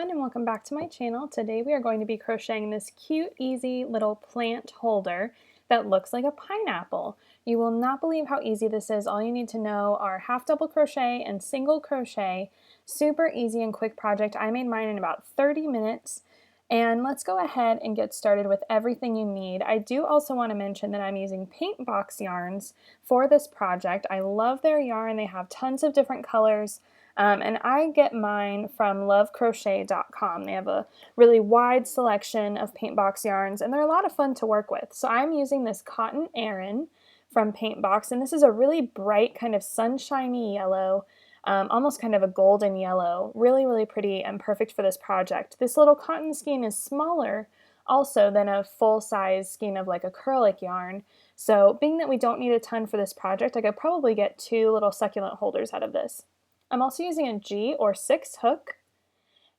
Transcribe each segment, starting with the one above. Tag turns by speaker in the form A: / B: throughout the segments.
A: everyone, and welcome back to my channel. Today we are going to be crocheting this cute, easy little plant holder that looks like a pineapple. You will not believe how easy this is. All you need to know are half double crochet and single crochet. Super easy and quick project. I made mine in about 30 minutes. And let's go ahead and get started with everything you need. I do also want to mention that I'm using paint box yarns for this project. I love their yarn. They have tons of different colors. And I get mine from lovecrochet.com. They have a really wide selection of paint box yarns, and they're a lot of fun to work with. So I'm using this Cotton Aran from Paintbox, and this is a really bright kind of sunshiny yellow, almost kind of a golden yellow. Really, really pretty and perfect for this project. This little cotton skein is smaller also than a full-size skein of like acrylic yarn. So being that we don't need a ton for this project, I could probably get 2 little succulent holders out of this. I'm also using a G or 6 hook,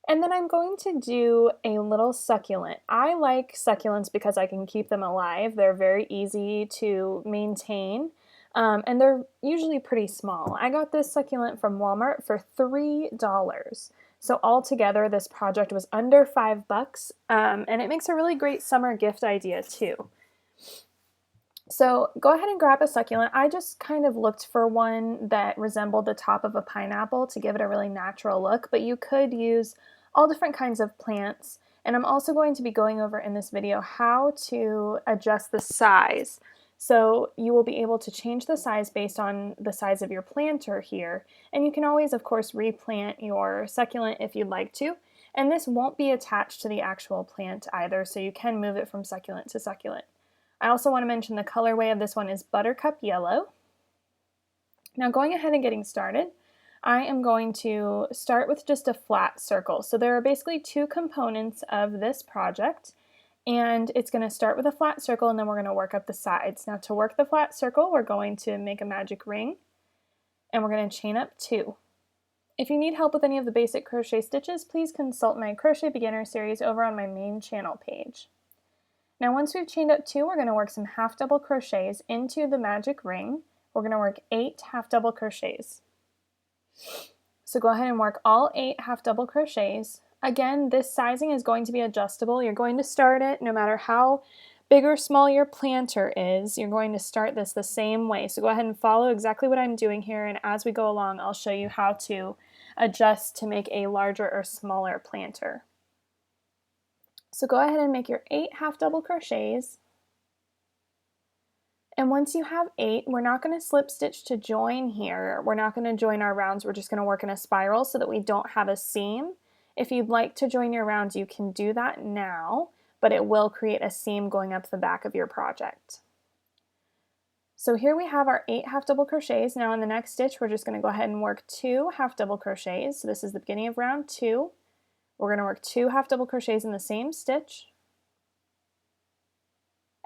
A: and then I'm going to do a little succulent. I like succulents because I can keep them alive. They're very easy to maintain, and they're usually pretty small. I got this succulent from Walmart for $3. So altogether, this project was under $5, and it makes a really great summer gift idea too. So go ahead and grab a succulent. I just kind of looked for one that resembled the top of a pineapple to give it a really natural look, but you could use all different kinds of plants. And I'm also going to be going over in this video how to adjust the size. So you will be able to change the size based on the size of your planter here. And you can always, of course, replant your succulent if you'd like to. And this won't be attached to the actual plant either, so you can move it from succulent to succulent. I also want to mention the colorway of this one is Buttercup Yellow. Now going ahead and getting started, I am going to start with just a flat circle. So there are basically 2 components of this project, and it's going to start with a flat circle and then we're going to work up the sides. Now to work the flat circle, we're going to make a magic ring and we're going to chain up 2. If you need help with any of the basic crochet stitches, please consult my Crochet Beginner series over on my main channel page. Now once we've chained up 2, we're going to work some half double crochets into the magic ring. We're going to work 8 half double crochets. So go ahead and work all 8 half double crochets. Again, this sizing is going to be adjustable. You're going to start it no matter how big or small your planter is. You're going to start this the same way. So go ahead and follow exactly what I'm doing here, and as we go along I'll show you how to adjust to make a larger or smaller planter. So go ahead and make your 8 half double crochets. And once you have 8, we're not going to slip stitch to join here. We're not going to join our rounds. We're just going to work in a spiral so that we don't have a seam. If you'd like to join your rounds, you can do that now, but it will create a seam going up the back of your project. So here we have our 8 half double crochets. Now in the next stitch, we're just going to go ahead and work 2 half double crochets. So this is the beginning of round 2. We're going to work 2 half double crochets in the same stitch.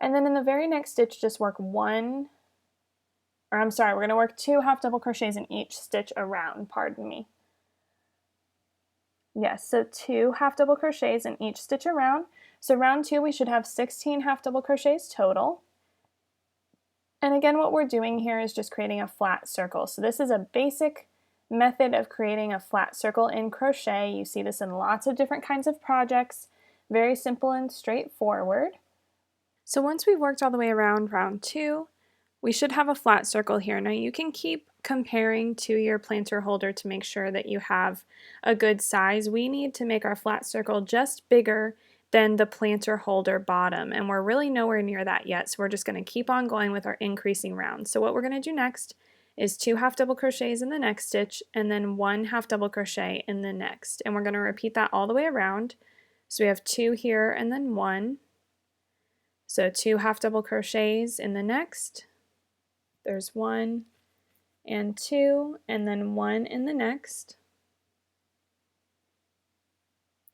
A: And then in the very next stitch, just work we're going to work 2 half double crochets in each stitch around, pardon me. Yes, so 2 half double crochets in each stitch around. So round 2, we should have 16 half double crochets total. And again, what we're doing here is just creating a flat circle. So this is a basic method of creating a flat circle in crochet. You see this in lots of different kinds of projects. Very simple and straightforward. So once we've worked all the way around round 2, we should have a flat circle here. Now you can keep comparing to your planter holder to make sure that you have a good size. We need to make our flat circle just bigger than the planter holder bottom, and we're really nowhere near that yet, so we're just going to keep on going with our increasing rounds. So what we're going to do next is 2 half double crochets in the next stitch and then 1 half double crochet in the next, and we're going to repeat that all the way around. So we have 2 here and then 1. So 2 half double crochets in the next, there's 1 and 2, and then 1 in the next.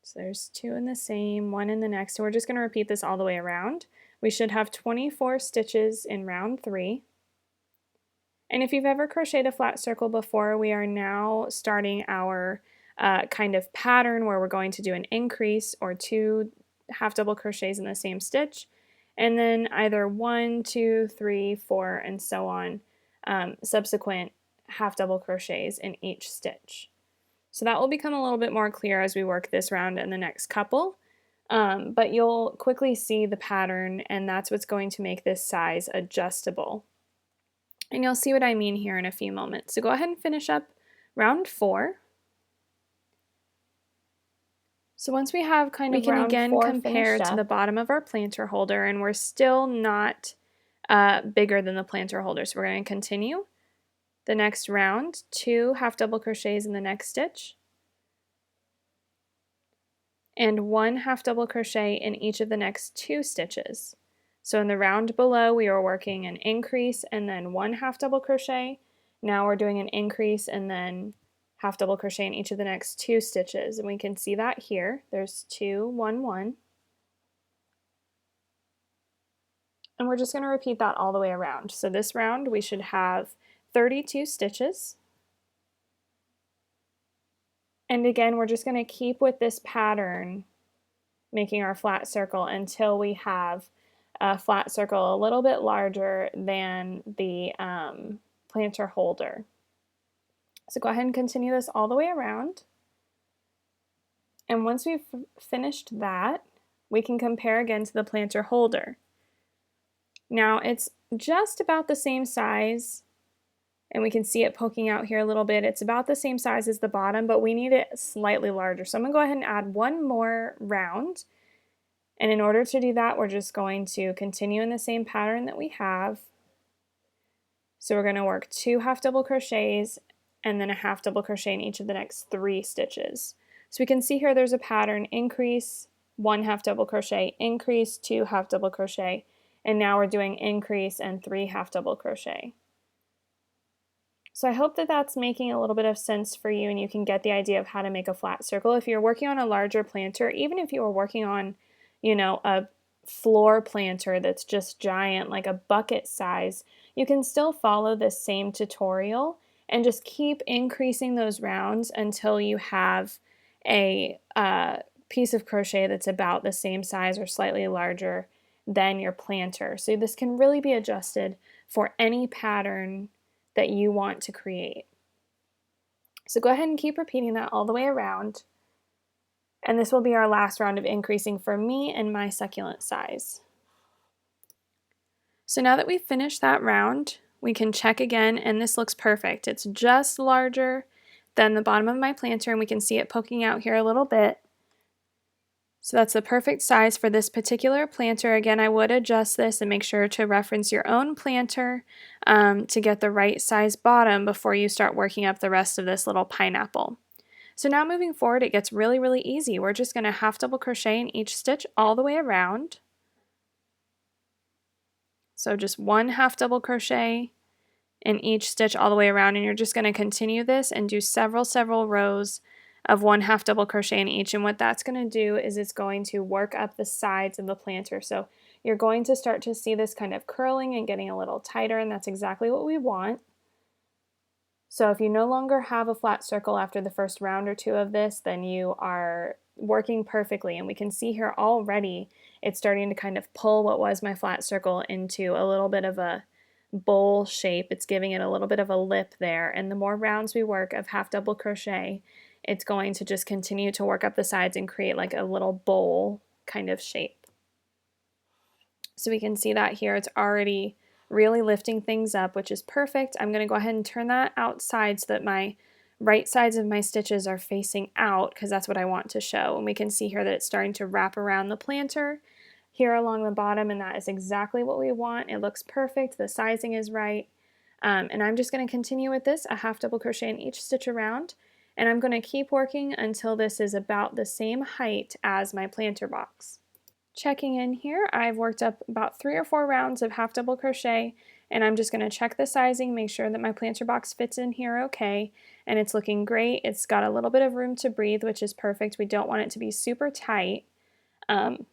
A: So there's 2 in the same, 1 in the next, and we're just going to repeat this all the way around. We should have 24 stitches in round 3. And if you've ever crocheted a flat circle before, we are now starting our kind of pattern where we're going to do an increase or 2 half double crochets in the same stitch, and then either 1, 2, 3, 4, and so on, subsequent half double crochets in each stitch. So that will become a little bit more clear as we work this round and the next couple. But you'll quickly see the pattern, and that's what's going to make this size adjustable. And you'll see what I mean here in a few moments. So go ahead and finish up round 4. So once we have kind of round 4 compare to the bottom of our planter holder, and we're still not bigger than the planter holder. So we're going to continue the next round, 2 half double crochets in the next stitch, and 1 half double crochet in each of the next 2 stitches. So in the round below, we were working an increase and then 1 half double crochet. Now we're doing an increase and then half double crochet in each of the next 2 stitches. And we can see that here. There's 2, 1, 1. And we're just going to repeat that all the way around. So this round we should have 32 stitches. And again, we're just going to keep with this pattern, making our flat circle until we have a flat circle a little bit larger than the planter holder. So go ahead and continue this all the way around. And once we've finished that, we can compare again to the planter holder. Now it's just about the same size, and we can see it poking out here a little bit. It's about the same size as the bottom, but we need it slightly larger. So I'm going to go ahead and add one more round. And in order to do that, we're just going to continue in the same pattern that we have. So we're going to work 2 half double crochets and then a half double crochet in each of the next 3 stitches. So we can see here there's a pattern: increase, 1 half double crochet, increase, 2 half double crochet, and now we're doing increase and 3 half double crochet. So I hope that that's making a little bit of sense for you and you can get the idea of how to make a flat circle. If you're working on a larger planter, even if you were working on, you know, a floor planter that's just giant, like a bucket size, you can still follow this same tutorial and just keep increasing those rounds until you have a piece of crochet that's about the same size or slightly larger than your planter. So this can really be adjusted for any pattern that you want to create. So go ahead and keep repeating that all the way around. And this will be our last round of increasing for me and my succulent size. So now that we've finished that round, we can check again, and this looks perfect. It's just larger than the bottom of my planter, and we can see it poking out here a little bit. So that's the perfect size for this particular planter. Again, I would adjust this and make sure to reference your own planter to get the right size bottom before you start working up the rest of this little pineapple. So now moving forward, it gets really, really easy. We're just going to half double crochet in each stitch all the way around. So just 1 half double crochet in each stitch all the way around, and you're just going to continue this and do several rows of 1 half double crochet in each. And what that's going to do is it's going to work up the sides of the planter. So you're going to start to see this kind of curling and getting a little tighter, and that's exactly what we want. So if you no longer have a flat circle after the first round or 2 of this, then you are working perfectly. And we can see here already it's starting to kind of pull what was my flat circle into a little bit of a bowl shape. It's giving it a little bit of a lip there. And the more rounds we work of half double crochet, it's going to just continue to work up the sides and create like a little bowl kind of shape. So we can see that here it's already really lifting things up, which is perfect. I'm going to go ahead and turn that outside so that my right sides of my stitches are facing out, because that's what I want to show. And we can see here that it's starting to wrap around the planter here along the bottom, and that is exactly what we want. It looks perfect. The sizing is right. And I'm just going to continue with this, a half double crochet in each stitch around. And I'm going to keep working until this is about the same height as my planter box. Checking in here, I've worked up about 3 or 4 rounds of half double crochet, and I'm just going to check the sizing, make sure that my planter box fits in here okay, and it's looking great. It's got a little bit of room to breathe, which is perfect. We don't want it to be super tight, and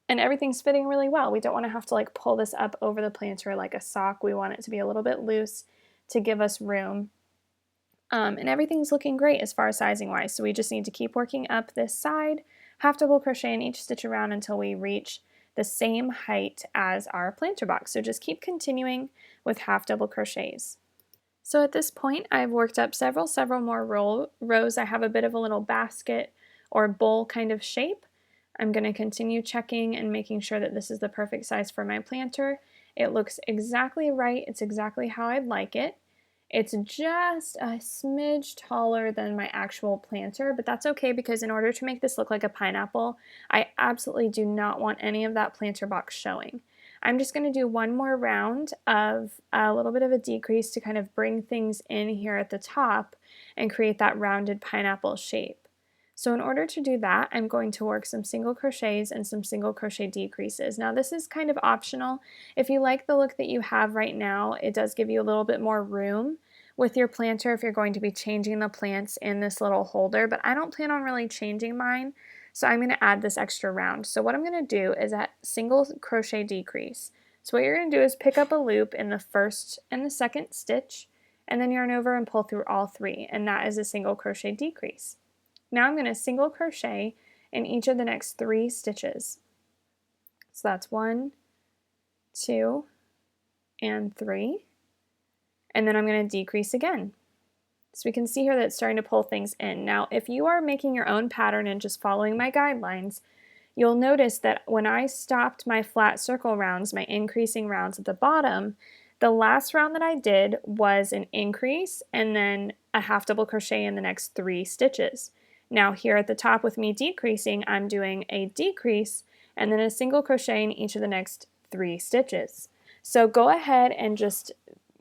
A: everything's fitting really well. We don't want to have to like pull this up over the planter like a sock. We want it to be a little bit loose to give us room. And everything's looking great as far as sizing wise, so we just need to keep working up this side, half double crochet in each stitch around until we reach the same height as our planter box. So just keep continuing with half double crochets. So at this point, I've worked up several more rows. I have a bit of a little basket or bowl kind of shape. I'm going to continue checking and making sure that this is the perfect size for my planter. It looks exactly right. It's exactly how I'd like it. It's just a smidge taller than my actual planter, but that's okay because in order to make this look like a pineapple, I absolutely do not want any of that planter box showing. I'm just going to do one more round of a little bit of a decrease to kind of bring things in here at the top and create that rounded pineapple shape. So in order to do that, I'm going to work some single crochets and some single crochet decreases. Now this is kind of optional. If you like the look that you have right now, it does give you a little bit more room with your planter if you're going to be changing the plants in this little holder, but I don't plan on really changing mine, so I'm going to add this extra round. So what I'm going to do is a single crochet decrease. So what you're going to do is pick up a loop in the first and the second stitch, and then yarn over and pull through all three, and that is a single crochet decrease. Now I'm going to single crochet in each of the next 3 stitches. So that's 1, 2, and 3. And then I'm going to decrease again. So we can see here that it's starting to pull things in. Now, if you are making your own pattern and just following my guidelines, you'll notice that when I stopped my flat circle rounds, my increasing rounds at the bottom, the last round that I did was an increase and then a half double crochet in the next 3 stitches. Now here at the top with me decreasing, I'm doing a decrease and then a single crochet in each of the next 3 stitches. So go ahead and just,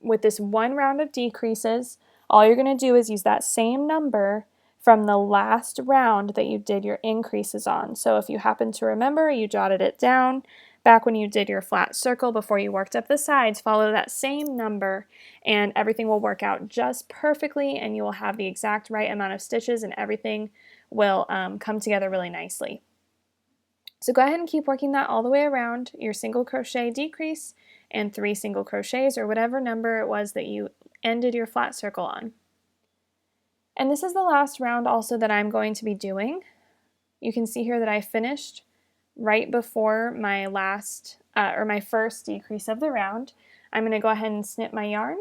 A: with this one round of decreases, all you're going to do is use that same number from the last round that you did your increases on. So if you happen to remember, you jotted it down back when you did your flat circle before you worked up the sides, follow that same number and everything will work out just perfectly and you will have the exact right amount of stitches and everything will come together really nicely. So go ahead and keep working that all the way around your single crochet decrease and 3 single crochets or whatever number it was that you ended your flat circle on. And this is the last round also that I'm going to be doing. You can see here that I finished right before my last my first decrease of the round. I'm going to go ahead and snip my yarn,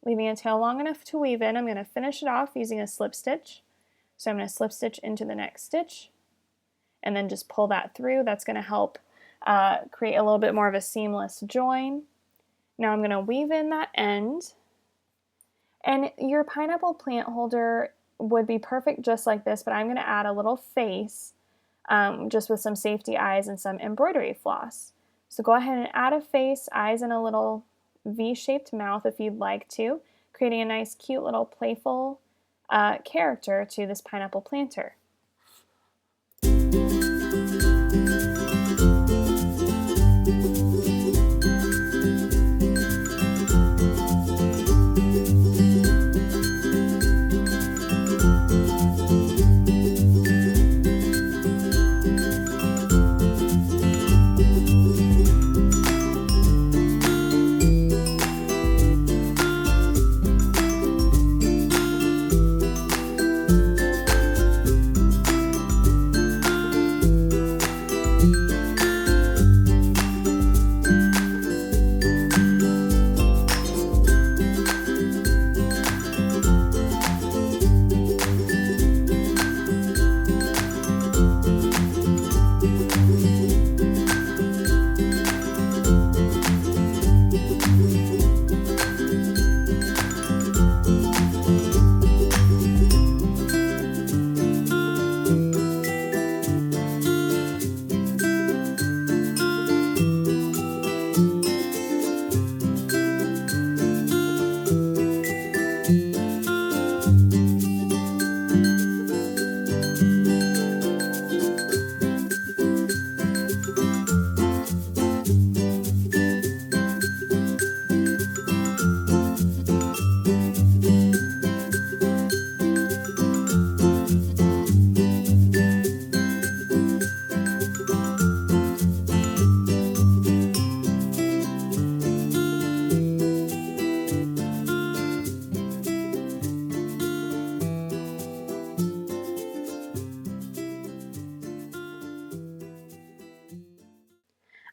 A: leaving a tail long enough to weave in. I'm going to finish it off using a slip stitch. So I'm going to slip stitch into the next stitch and then just pull that through. That's going to help create a little bit more of a seamless join. Now I'm going to weave in that end. And your pineapple plant holder would be perfect just like this, but I'm going to add a little face just with some safety eyes and some embroidery floss. So go ahead and add a face, eyes, and a little V-shaped mouth if you'd like to, creating a nice cute little playful character to this pineapple planter.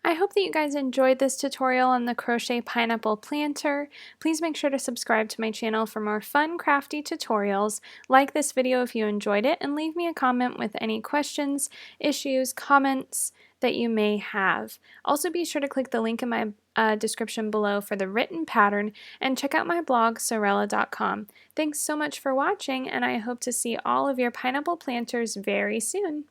A: I hope that you guys enjoyed this tutorial on the crochet pineapple planter. Please make sure to subscribe to my channel for more fun crafty tutorials. Like this video if you enjoyed it, and leave me a comment with any questions, issues, comments that you may have. Also be sure to click the link in my description below for the written pattern, and check out my blog sorella.com. Thanks so much for watching, and I hope to see all of your pineapple planters very soon.